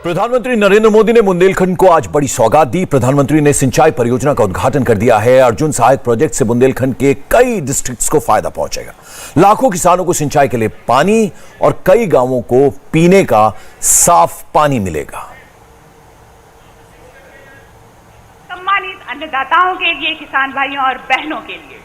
प्रधानमंत्री नरेंद्र मोदी ने बुंदेलखंड को आज बड़ी सौगात दी। प्रधानमंत्री ने सिंचाई परियोजना का उद्घाटन कर दिया है। अर्जुन सहायक प्रोजेक्ट से बुंदेलखंड के कई डिस्ट्रिक्ट्स को फायदा पहुंचेगा। लाखों किसानों को सिंचाई के लिए पानी और कई गांवों को पीने का साफ पानी मिलेगा। सम्मानित अन्नदाताओं के लिए, किसान भाइयों और बहनों के लिए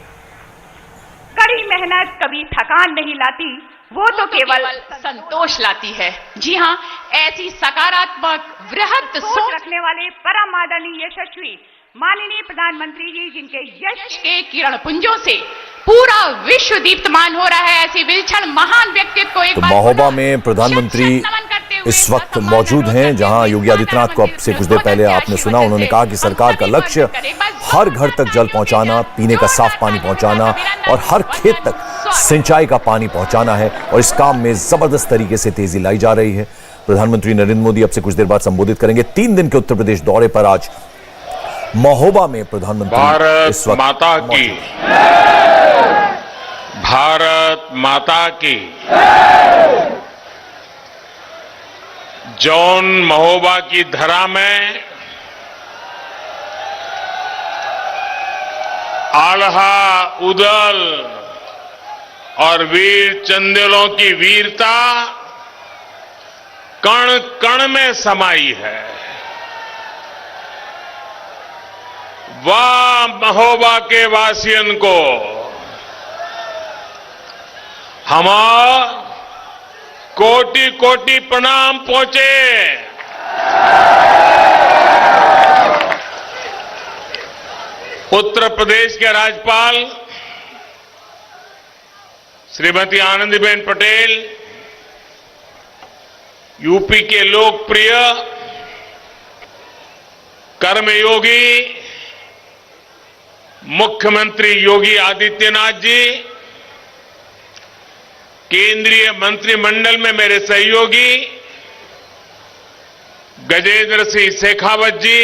कड़ी मेहनत कभी थकान नहीं लाती, वो तो केवल संतोष लाती है। जी हाँ, ऐसी सकारात्मक वृहद सोच रखने वाले परम आदरणीय यशस्वी माननीय प्रधानमंत्री जी, जिनके यश के किरण पुंजों से पूरा विश्व दीप्तमान हो रहा है, ऐसी विलक्षण महान व्यक्तित्व को एक बार महोबा में प्रधानमंत्री इस वक्त मौजूद हैं, जहां योगी आदित्यनाथ को अब से कुछ देर पहले आपने सुना। उन्होंने कहा कि सरकार का लक्ष्य हर घर तक जल पहुंचाना, पीने का साफ पानी पहुंचाना और हर खेत तक सिंचाई का पानी पहुंचाना है, और इस काम में जबरदस्त तरीके से तेजी लाई जा रही है। प्रधानमंत्री नरेंद्र मोदी अब से कुछ देर बाद संबोधित करेंगे। 3 दिन के उत्तर प्रदेश दौरे पर आज महोबा में प्रधानमंत्री इस वक्त भारत माता की जौन महोबा की धरा में आल्हा, उदल और वीर चंदेलों की वीरता कण कण में समाई है। वाह महोबा के वासियन को हमारा कोटि कोटि प्रणाम पहुंचे। उत्तर प्रदेश के राज्यपाल श्रीमती आनंदीबेन पटेल, यूपी के लोकप्रिय कर्मयोगी मुख्यमंत्री योगी आदित्यनाथ जी, केंद्रीय मंत्रिमंडल में मेरे सहयोगी गजेंद्र सिंह शेखावत जी,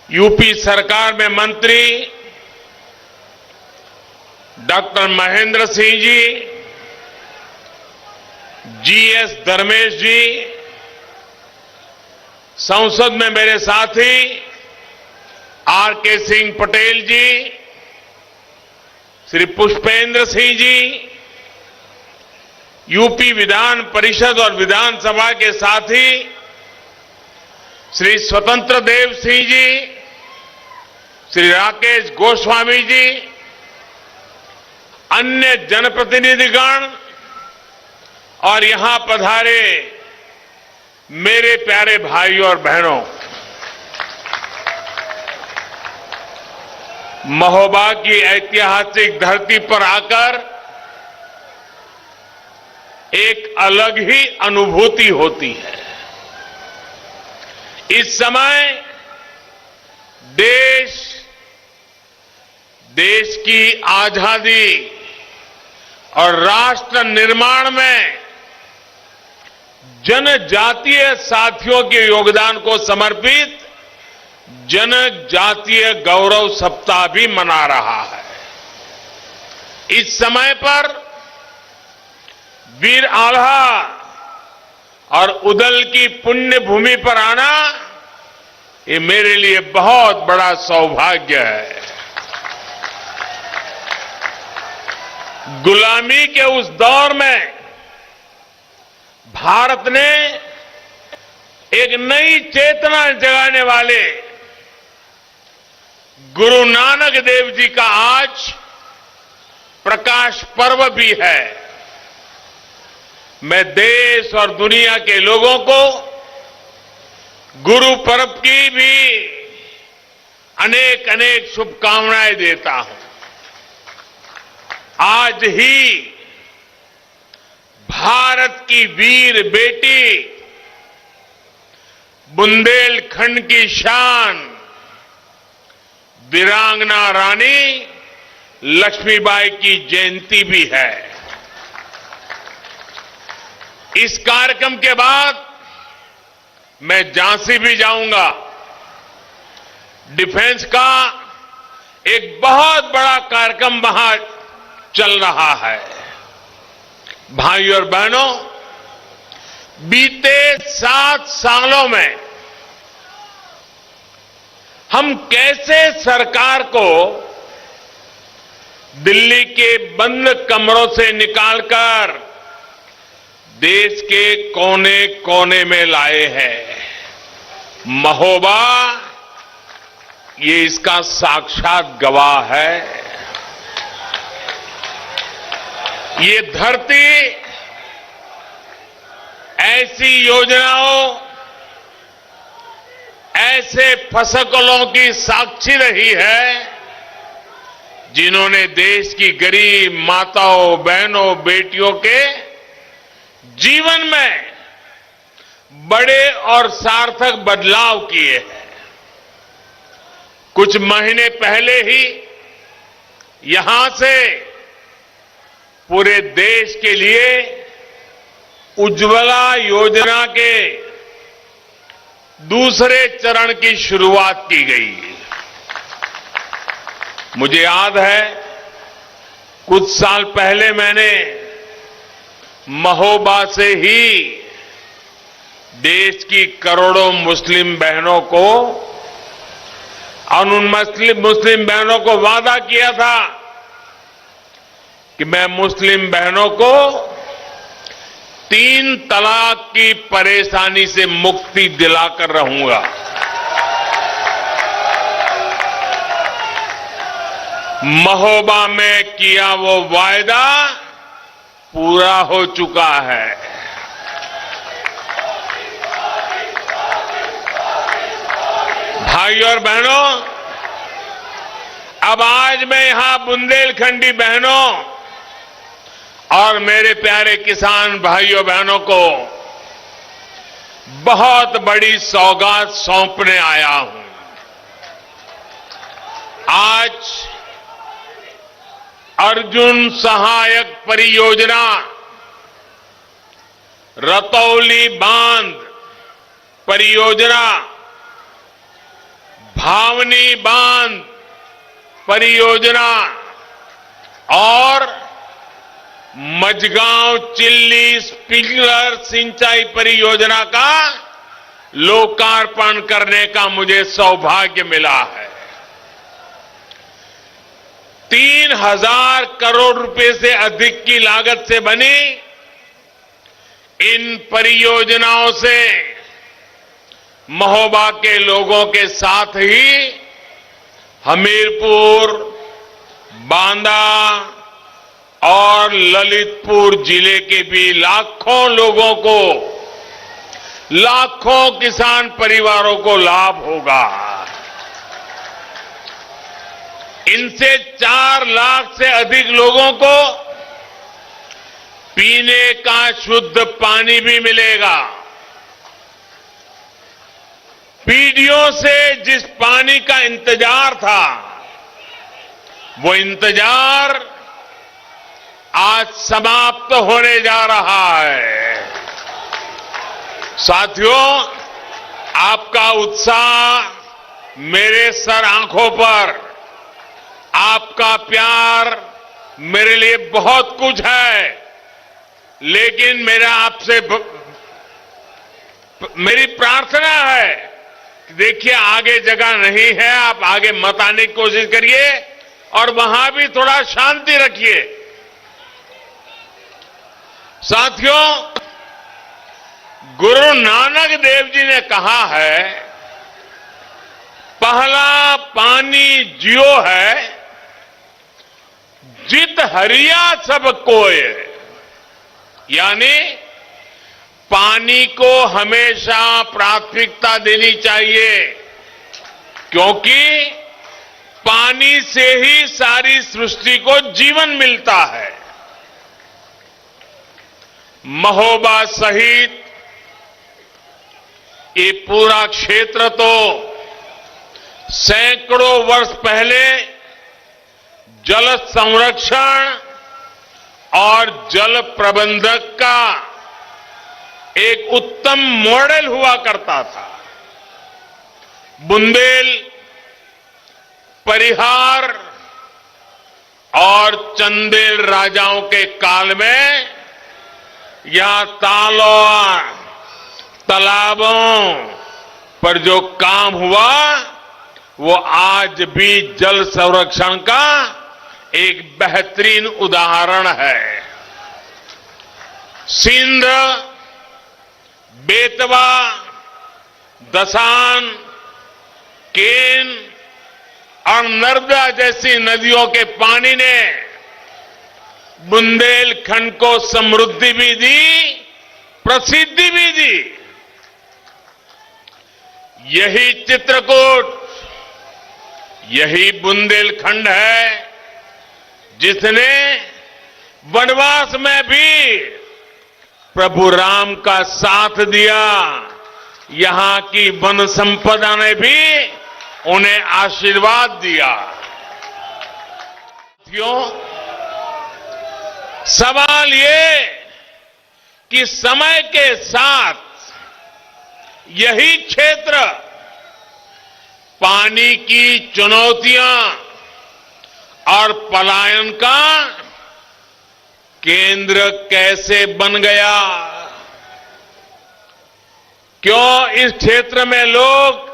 यूपी सरकार में मंत्री डॉक्टर महेंद्र सिंह जी, जीएस धर्मेश जी, संसद में मेरे साथी आरके सिंह पटेल जी, श्री पुष्पेंद्र सिंह जी, यूपी विधान परिषद और विधानसभा के साथी श्री स्वतंत्र देव सिंह जी, श्री राकेश गोस्वामी जी, अन्य जनप्रतिनिधिगण और यहां पधारे मेरे प्यारे भाइयों और बहनों, महोबा की ऐतिहासिक धरती पर आकर एक अलग ही अनुभूति होती है। इस समय देश की आजादी और राष्ट्र निर्माण में जनजातीय साथियों के योगदान को समर्पित जनजातीय गौरव सप्ताह भी मना रहा है। इस समय पर वीर आल्हा और उदल की पुण्य भूमि पर आना, ये मेरे लिए बहुत बड़ा सौभाग्य है। गुलामी के उस दौर में भारत ने एक नई चेतना जगाने वाले गुरु नानक देव जी का आज प्रकाश पर्व भी है। मैं देश और दुनिया के लोगों को गुरु पर्व की भी अनेक अनेक शुभकामनाएं देता हूं। आज ही भारत की वीर बेटी बुंदेलखंड की शान वीरांगना रानी लक्ष्मीबाई की जयंती भी है। इस कार्यक्रम के बाद मैं झांसी भी जाऊंगा। डिफेंस का एक बहुत बड़ा कार्यक्रम वहां चल रहा है। भाइयों और बहनों, बीते 7 सालों में हम कैसे सरकार को दिल्ली के बंद कमरों से निकालकर देश के कोने कोने में लाए हैं। महोबा ये इसका साक्षात गवाह है। ये धरती ऐसी योजनाओं, ऐसे फसलों की साक्षी रही है जिन्होंने देश की गरीब माताओं, बहनों, बेटियों के जीवन में बड़े और सार्थक बदलाव किए हैं। कुछ महीने पहले ही यहां से पूरे देश के लिए उज्ज्वला योजना के दूसरे चरण की शुरुआत की गई। मुझे याद है कुछ साल पहले मैंने महोबा से ही देश की करोड़ों मुस्लिम बहनों को और उन मुस्लिम बहनों को वादा किया था कि मैं मुस्लिम बहनों को 3 तलाक की परेशानी से मुक्ति दिलाकर रहूंगा। महोबा में किया वो वायदा पूरा हो चुका है। भाइयों और बहनों, अब आज मैं यहां बुंदेलखंडी बहनों और मेरे प्यारे किसान भाइयों बहनों को बहुत बड़ी सौगात सौंपने आया हूं। आज अर्जुन सहायक परियोजना, रतौली बांध परियोजना, भावनी बांध परियोजना और मझगांव चिल्ली स्प्रिंकलर सिंचाई परियोजना का लोकार्पण करने का मुझे सौभाग्य मिला है। 3000 करोड़ रुपए से अधिक की लागत से बनी इन परियोजनाओं से महोबा के लोगों के साथ ही हमीरपुर, बांदा और ललितपुर जिले के भी लाखों लोगों को, लाखों किसान परिवारों को लाभ होगा। इनसे 4 लाख से अधिक लोगों को पीने का शुद्ध पानी भी मिलेगा। पीढ़ियों से जिस पानी का इंतजार था, वो इंतजार आज समाप्त होने जा रहा है। साथियों, आपका उत्साह मेरे सर आंखों पर, आपका प्यार मेरे लिए बहुत कुछ है, लेकिन मेरी प्रार्थना है कि देखिए आगे जगह नहीं है, आप आगे मत आने की कोशिश करिए और वहां भी थोड़ा शांति रखिए। साथियों, गुरु नानक देव जी ने कहा है, पहला पानी जियो है, जित हरिया सब कोय। यानी पानी को हमेशा प्राथमिकता देनी चाहिए, क्योंकि पानी से ही सारी सृष्टि को जीवन मिलता है। महोबा सहित ये पूरा क्षेत्र तो सैकड़ों वर्ष पहले जल संरक्षण और जल प्रबंधक का एक उत्तम मॉडल हुआ करता था। बुंदेल, परिहार और चंदेल राजाओं के काल में यहां तालों तालाबों पर जो काम हुआ वो आज भी जल संरक्षण का एक बेहतरीन उदाहरण है। सिंध, बेतवा, दसान, केन और नर्मदा जैसी नदियों के पानी ने बुंदेलखंड को समृद्धि भी दी, प्रसिद्धि भी दी। यही चित्रकूट, यही बुंदेलखंड है जिसने वनवास में भी प्रभु राम का साथ दिया। यहां की वन संपदा ने भी उन्हें आशीर्वाद दिया। साथियों, सवाल ये कि समय के साथ यही क्षेत्र पानी की चुनौतियां और पलायन का केंद्र कैसे बन गया? क्यों इस क्षेत्र में लोग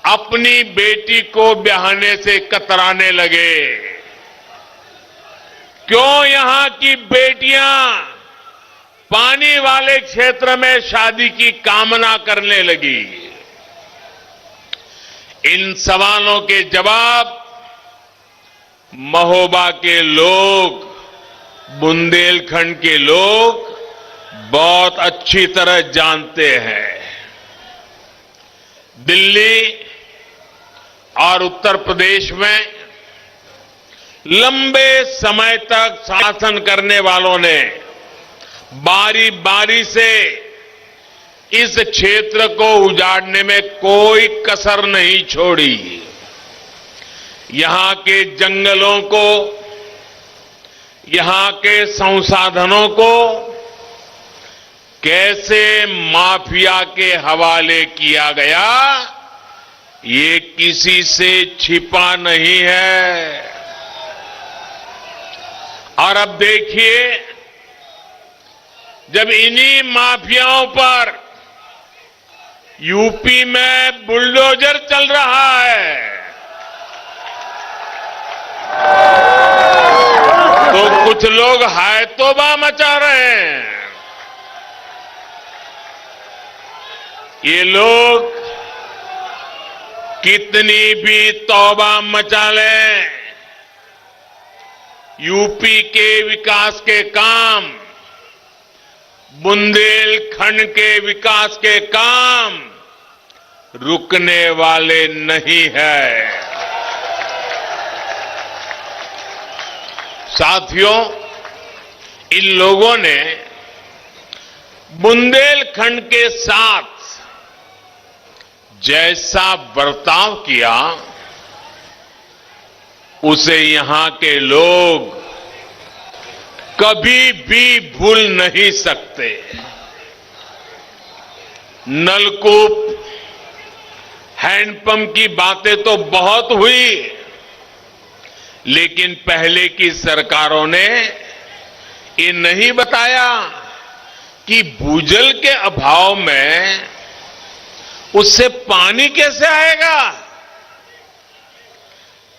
अपनी बेटी को ब्याहने से कतराने लगे? क्यों यहां की बेटियां पानी वाले क्षेत्र में शादी की कामना करने लगी? इन सवालों के जवाब महोबा के लोग, बुंदेलखंड के लोग बहुत अच्छी तरह जानते हैं। दिल्ली और उत्तर प्रदेश में लंबे समय तक शासन करने वालों ने बारी बारी से इस क्षेत्र को उजाड़ने में कोई कसर नहीं छोड़ी। यहां के जंगलों को, यहां के संसाधनों को कैसे माफिया के हवाले किया गया, ये किसी से छिपा नहीं है। और अब देखिए, जब इन्हीं माफियाओं पर यूपी में बुलडोजर चल रहा है, तो कुछ लोग हाय तौबा मचा रहे हैं। ये लोग कितनी भी तौबा मचा लें, यूपी के विकास के काम, बुंदेलखंड के विकास के काम रुकने वाले नहीं है। साथियों, इन लोगों ने बुंदेलखंड के साथ जैसा बर्ताव किया, उसे यहां के लोग कभी भी भूल नहीं सकते। नलकूप, हैंडपंप की बातें तो बहुत हुई, लेकिन पहले की सरकारों ने ये नहीं बताया कि भूजल के अभाव में उससे पानी कैसे आएगा।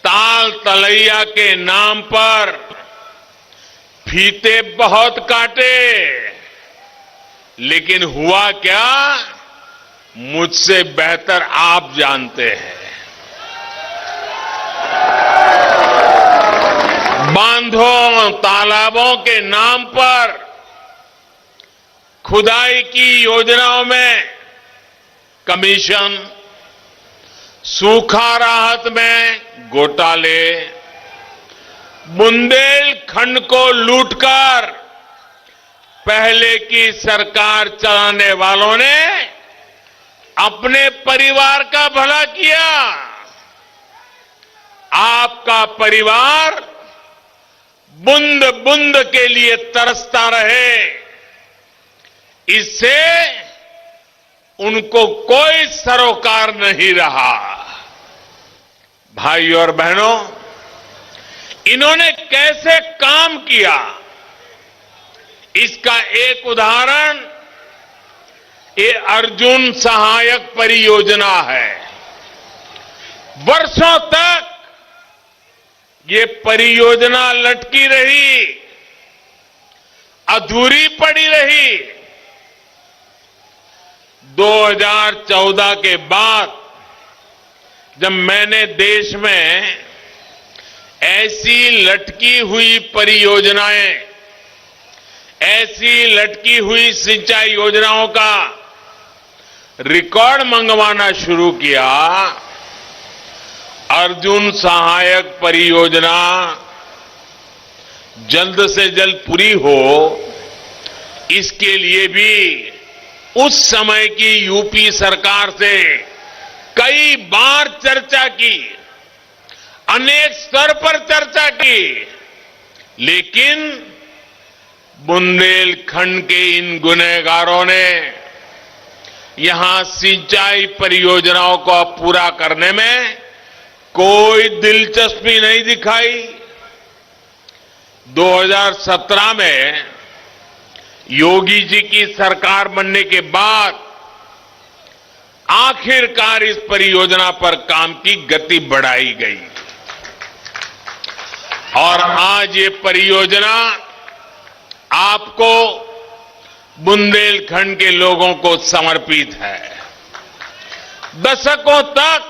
ताल तलैया के नाम पर फीते बहुत काटे, लेकिन हुआ क्या, मुझसे बेहतर आप जानते हैं। बांधों, तालाबों के नाम पर खुदाई की योजनाओं में कमीशन, सूखा राहत में घोटाले, बुंदेलखंड को लूटकर पहले की सरकार चलाने वालों ने अपने परिवार का भला किया। आपका परिवार बूंद बूंद के लिए तरसता रहे, इससे उनको कोई सरोकार नहीं रहा। भाइयों और बहनों, इन्होंने कैसे काम किया, इसका एक उदाहरण ये अर्जुन सहायक परियोजना है। वर्षों तक ये परियोजना लटकी रही, अधूरी पड़ी रही। 2014 के बाद जब मैंने देश में ऐसी लटकी हुई परियोजनाएं, ऐसी लटकी हुई सिंचाई योजनाओं का रिकॉर्ड मंगवाना शुरू किया, अर्जुन सहायक परियोजना जल्द से जल्द पूरी हो, इसके लिए भी उस समय की यूपी सरकार से कई बार चर्चा की, अनेक स्तर पर चर्चा की, लेकिन बुंदेलखंड के इन गुनहगारों ने यहां सिंचाई परियोजनाओं को पूरा करने में कोई दिलचस्पी नहीं दिखाई। 2017 में योगी जी की सरकार बनने के बाद आखिरकार इस परियोजना पर काम की गति बढ़ाई गई और आज ये परियोजना आपको, बुंदेलखंड के लोगों को समर्पित है। दशकों तक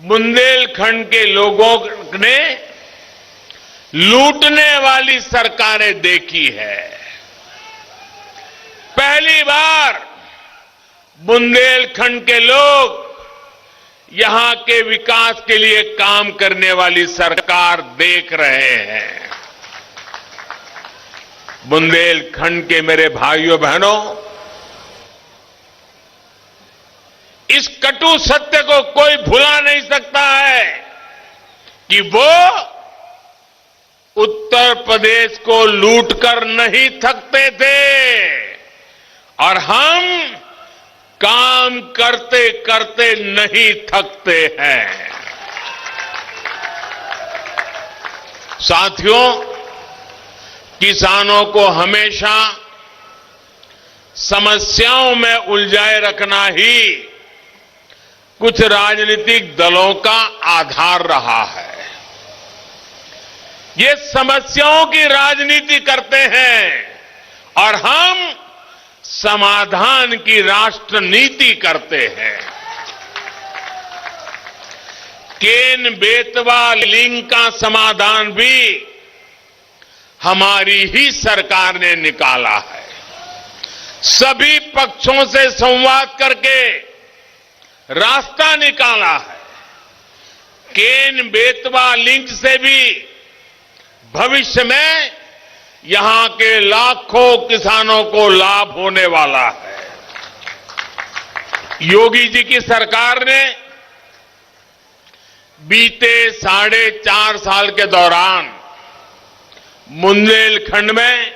बुंदेलखंड के लोगों ने लूटने वाली सरकारें देखी है। पहली बार बुंदेलखंड के लोग यहां के विकास के लिए काम करने वाली सरकार देख रहे हैं। बुंदेलखंड के मेरे भाइयों बहनों, इस कटु सत्य को कोई भुला नहीं सकता है कि वो उत्तर प्रदेश को लूटकर नहीं थकते थे और हम काम करते करते नहीं थकते हैं। साथियों, किसानों को हमेशा समस्याओं में उलझाए रखना ही कुछ राजनीतिक दलों का आधार रहा है। ये समस्याओं की राजनीति करते हैं और हम समाधान की राष्ट्र नीति करते हैं। केन बेतवा लिंक का समाधान भी हमारी ही सरकार ने निकाला है। सभी पक्षों से संवाद करके रास्ता निकाला है। केन बेतवा लिंक से भी भविष्य में यहां के लाखों किसानों को लाभ होने वाला है। योगी जी की सरकार ने बीते 4.5 साल के दौरान बुंदेलखंड में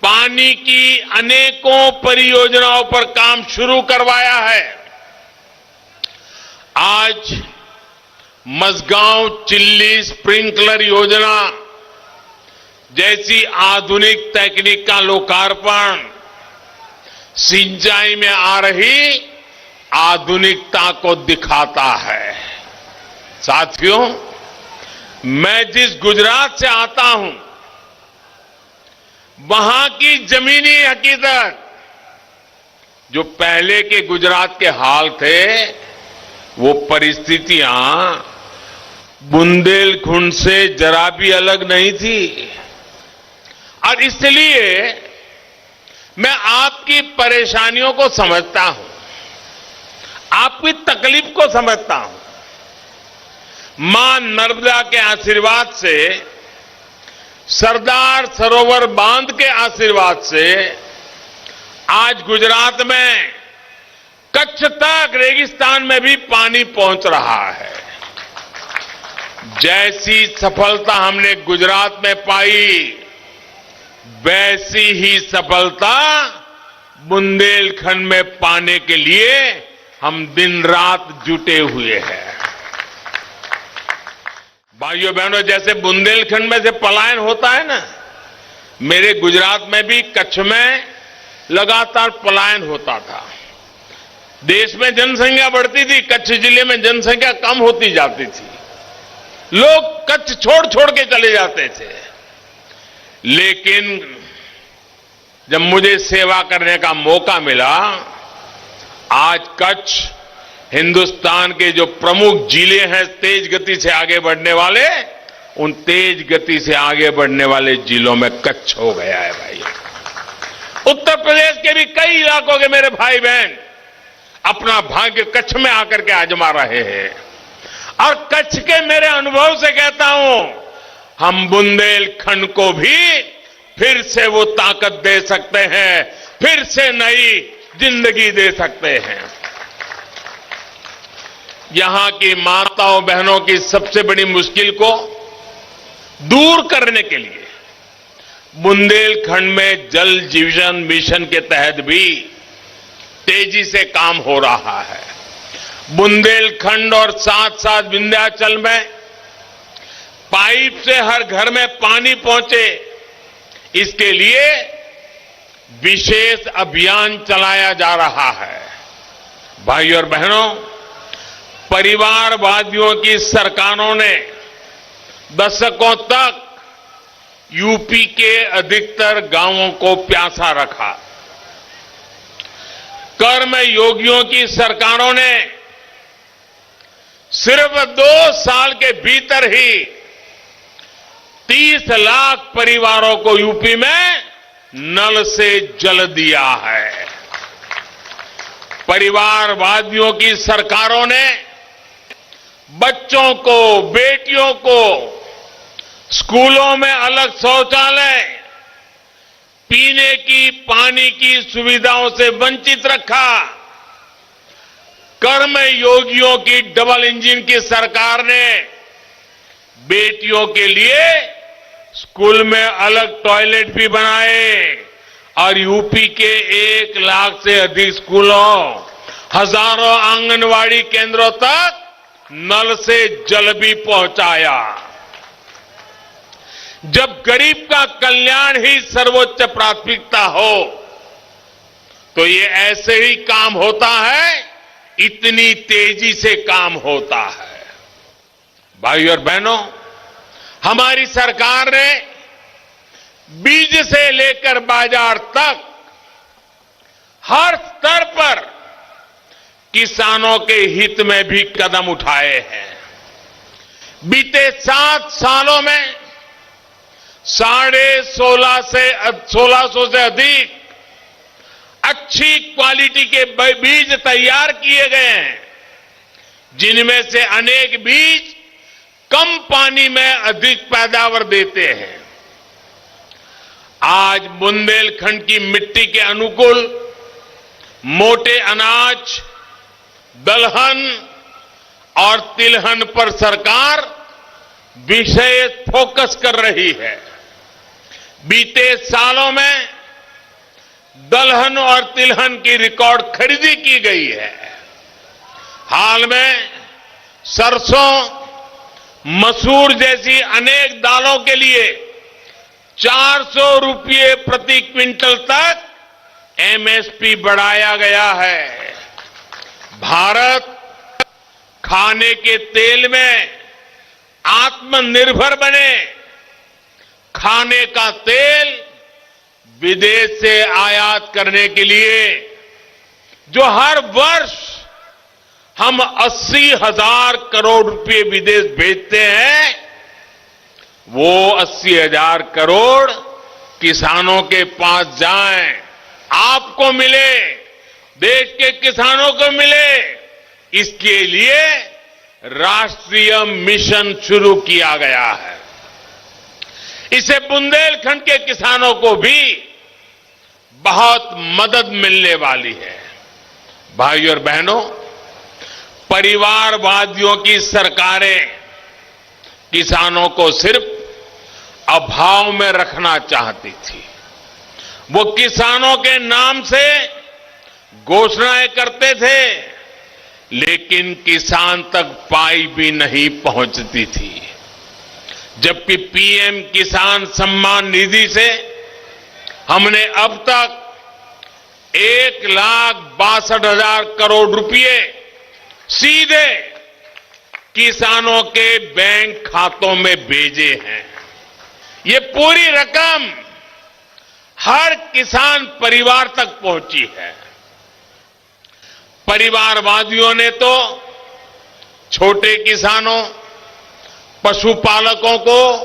पानी की अनेकों परियोजनाओं पर काम शुरू करवाया है। आज मसगांव चिल्ली स्प्रिंकलर योजना जैसी आधुनिक तकनीक का लोकार्पण सिंचाई में आ रही आधुनिकता को दिखाता है। साथियों, मैं जिस गुजरात से आता हूं, वहां की जमीनी हकीकत, जो पहले के गुजरात के हाल थे, वो परिस्थितियां बुंदेलखंड से जरा भी अलग नहीं थी। और इसलिए मैं आपकी परेशानियों को समझता हूं, आपकी तकलीफ को समझता हूं। मां नर्मदा के आशीर्वाद से, सरदार सरोवर बांध के आशीर्वाद से आज गुजरात में कच्छ तक रेगिस्तान में भी पानी पहुंच रहा है। जैसी सफलता हमने गुजरात में पाई, वैसी ही सफलता बुंदेलखंड में पाने के लिए हम दिन रात जुटे हुए हैं। भाइयों बहनों, जैसे बुंदेलखंड में से पलायन होता है ना, मेरे गुजरात में भी कच्छ में लगातार पलायन होता था। देश में जनसंख्या बढ़ती थी, कच्छ जिले में जनसंख्या कम होती जाती थी। लोग कच्छ छोड़ छोड़ के चले जाते थे। लेकिन जब मुझे सेवा करने का मौका मिला, आज कच्छ हिंदुस्तान के जो प्रमुख जिले हैं तेज गति से आगे बढ़ने वाले, उन तेज गति से आगे बढ़ने वाले जिलों में कच्छ हो गया है भाई। उत्तर प्रदेश के भी कई इलाकों के मेरे भाई बहन अपना भाग्य कच्छ में आकर के आजमा रहे हैं। और कच्छ के मेरे अनुभव से कहता हूं, हम बुंदेलखंड को भी फिर से वो ताकत दे सकते हैं, फिर से नई जिंदगी दे सकते हैं। यहां की माताओं बहनों की सबसे बड़ी मुश्किल को दूर करने के लिए बुंदेलखंड में जल जीवन मिशन के तहत भी तेजी से काम हो रहा है। बुंदेलखंड और साथ साथ विंध्याचल में पाइप से हर घर में पानी पहुंचे, इसके लिए विशेष अभियान चलाया जा रहा है। भाइयों और बहनों, परिवारवादियों की सरकारों ने दशकों तक यूपी के अधिकतर गांवों को प्यासा रखा। कर्म योगियों की सरकारों ने सिर्फ 2 साल के भीतर ही 30 लाख परिवारों को यूपी में नल से जल दिया है। परिवारवादियों की सरकारों ने बच्चों को, बेटियों को स्कूलों में अलग शौचालय, पीने की पानी की सुविधाओं से वंचित रखा। कर्म योगियों की डबल इंजन की सरकार ने बेटियों के लिए स्कूल में अलग टॉयलेट भी बनाए और यूपी के 1 लाख से अधिक स्कूलों, हजारों आंगनवाड़ी केंद्रों तक नल से जल भी पहुंचाया। जब गरीब का कल्याण ही सर्वोच्च प्राथमिकता हो तो ये ऐसे ही काम होता है, इतनी तेजी से काम होता है। भाइयों और बहनों, हमारी सरकार ने बीज से लेकर बाजार तक हर स्तर पर किसानों के हित में भी कदम उठाए हैं। बीते 7 सालों में 1650 से अधिक अच्छी क्वालिटी के बीज तैयार किए गए हैं, जिनमें से अनेक बीज कम पानी में अधिक पैदावार देते हैं। आज बुंदेलखंड की मिट्टी के अनुकूल मोटे अनाज, दलहन और तिलहन पर सरकार विशेष फोकस कर रही है। बीते सालों में दलहन और तिलहन की रिकॉर्ड खरीदी की गई है। हाल में सरसों, मसूर जैसी अनेक दालों के लिए 400 रुपये प्रति क्विंटल तक एमएसपी बढ़ाया गया है। भारत खाने के तेल में आत्मनिर्भर बने, खाने का तेल विदेश से आयात करने के लिए जो हर वर्ष हम 80,000 करोड़ रुपए विदेश भेजते हैं, वो 80,000 करोड़ किसानों के पास जाएं, आपको मिले, देश के किसानों को मिले। इसके लिए राष्ट्रीय मिशन शुरू किया गया है। इससे बुंदेलखंड के किसानों को भी बहुत मदद मिलने वाली है। भाइयों और बहनों, परिवारवादियों की सरकारें किसानों को सिर्फ अभाव में रखना चाहती थी। वो किसानों के नाम से घोषणाएं करते थे, लेकिन किसान तक पाई भी नहीं पहुंचती थी। जबकि पीएम किसान सम्मान निधि से हमने अब तक 1,62,000 करोड़ रुपए सीधे किसानों के बैंक खातों में भेजे हैं। ये पूरी रकम हर किसान परिवार तक पहुंची है। परिवारवादियों ने तो छोटे किसानों, पशुपालकों को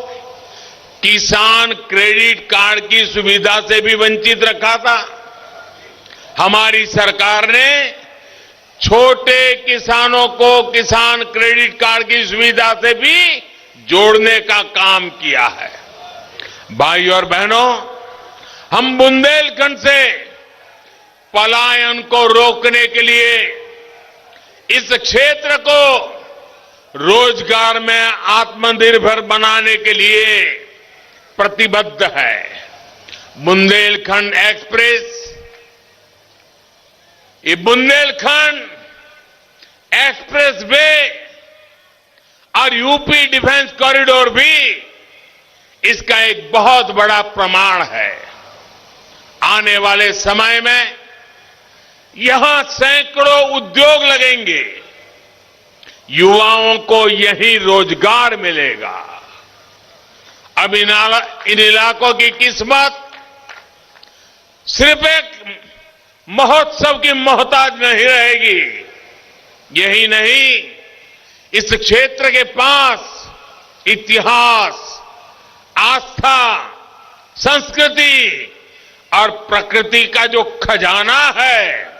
किसान क्रेडिट कार्ड की सुविधा से भी वंचित रखा था। हमारी सरकार ने छोटे किसानों को किसान क्रेडिट कार्ड की सुविधा से भी जोड़ने का काम किया है। भाई और बहनों, हम बुंदेलखंड से पलायन को रोकने के लिए इस क्षेत्र को रोजगार में आत्मनिर्भर बनाने के लिए प्रतिबद्ध है। बुंदेलखंड एक्सप्रेस, ये बुंदेलखंड एक्सप्रेस वे और यूपी डिफेंस कॉरिडोर भी इसका एक बहुत बड़ा प्रमाण है। आने वाले समय में यहां सैकड़ों उद्योग लगेंगे, युवाओं को यही रोजगार मिलेगा। अब इन इलाकों की किस्मत सिर्फ एक महोत्सव की मोहताज नहीं रहेगी। यही नहीं, इस क्षेत्र के पास इतिहास, आस्था, संस्कृति और प्रकृति का जो खजाना है,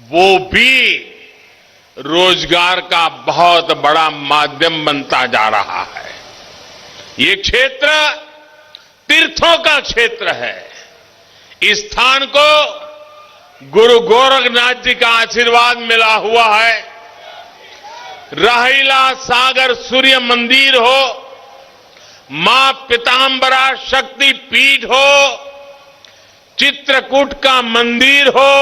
वो भी रोजगार का बहुत बड़ा माध्यम बनता जा रहा है। ये क्षेत्र तीर्थों का क्षेत्र है। इस स्थान को गुरु गोरखनाथ जी का आशीर्वाद मिला हुआ है। राहिला सागर सूर्य मंदिर हो, मां पीतांबरा शक्ति पीठ हो, चित्रकूट का मंदिर हो,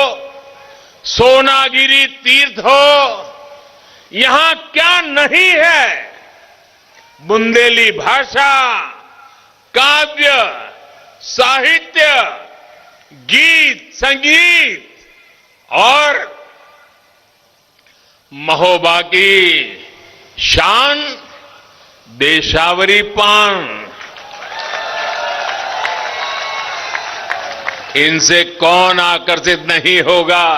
सोनागिरी तीर्थ हो, यहां क्या नहीं है। बुंदेली भाषा, काव्य, साहित्य, गीत, संगीत और महोबा की शान देशावरी पान, इनसे कौन आकर्षित नहीं होगा।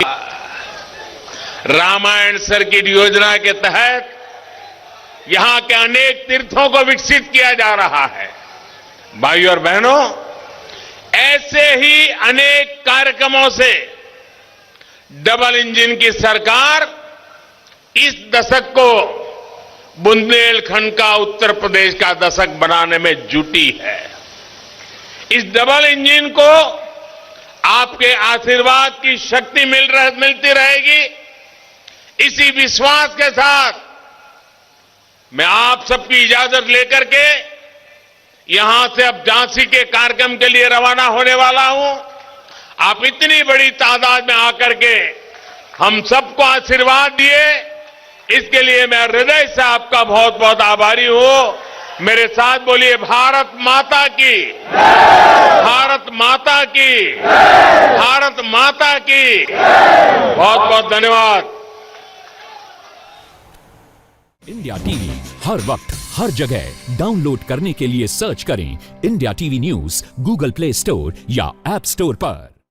रामायण सर्किट योजना के तहत यहां के अनेक तीर्थों को विकसित किया जा रहा है। भाई और बहनों, ऐसे ही अनेक कार्यक्रमों से डबल इंजन की सरकार इस दशक को बुंदेलखंड का उत्तर प्रदेश का दशक बनाने में जुटी है। इस डबल इंजन को आपके आशीर्वाद की शक्ति मिलती रहेगी। इसी विश्वास के साथ मैं आप सबकी इजाजत लेकर के यहां से अब झांसी के कार्यक्रम के लिए रवाना होने वाला हूं। आप इतनी बड़ी तादाद में आकर के हम सबको आशीर्वाद दिए, इसके लिए मैं हृदय से आपका बहुत बहुत आभारी हूं। मेरे साथ बोलिए, भारत माता की, भारत माता की, भारत माता की। बहुत बहुत धन्यवाद। इंडिया टीवी हर वक्त हर जगह डाउनलोड करने के लिए सर्च करें India TV news Google play store या ऐप स्टोर पर।